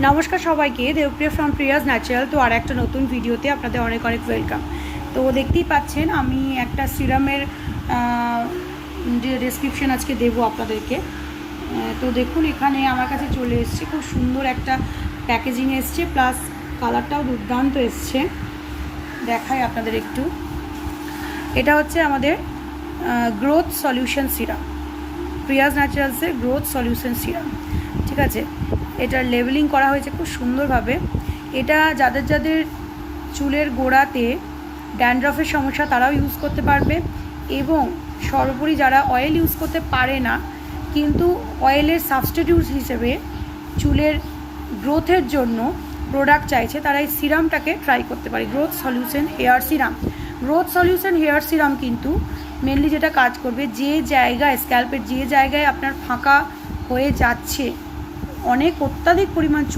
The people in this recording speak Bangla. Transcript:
নমস্কার সবাইকে, দেবপ্রিয়া ফ্রম প্রিয়াজ ন্যাচারাল। তো আর একটা নতুন ভিডিওতে আপনাদের অনেক অনেক ওয়েলকাম। তো দেখতেই পাচ্ছেন আমি একটা সিরামের যে ডেসক্রিপশন আজকে দেবো আপনাদেরকে। তো দেখুন এখানে আমার কাছে চলে এসছে, খুব সুন্দর একটা প্যাকেজিং এসছে, প্লাস কালারটাও দুর্দান্ত এসছে। দেখাই আপনাদের একটু। এটা হচ্ছে আমাদের growth solution serum, প্রিয়াজ ন্যাচারালসের growth solution serum. ঠিক আছে, এটার লেবেলিং করা হয়েছে খুব সুন্দরভাবে। এটা যাদের যাদের চুলের গোড়াতে ড্যান্ড্রফের সমস্যা তারাও ইউজ করতে পারবে, এবং সর্বোপরি যারা অয়েল ইউজ করতে পারে না কিন্তু অয়েলের সাবস্টিটিউট হিসেবে চুলের গ্রোথের জন্য প্রোডাক্ট চাইছে, তারা এই সিরামটাকে ট্রাই করতে পারে। Growth solution hair serum. Growth solution hair serum কিন্তু মেনলি যেটা কাজ করবে, যে জায়গায় স্ক্যাল্পের যে জায়গায় আপনার ফাঁকা হয়ে যাচ্ছে, অনেক অত্যাধিক পরিমাণ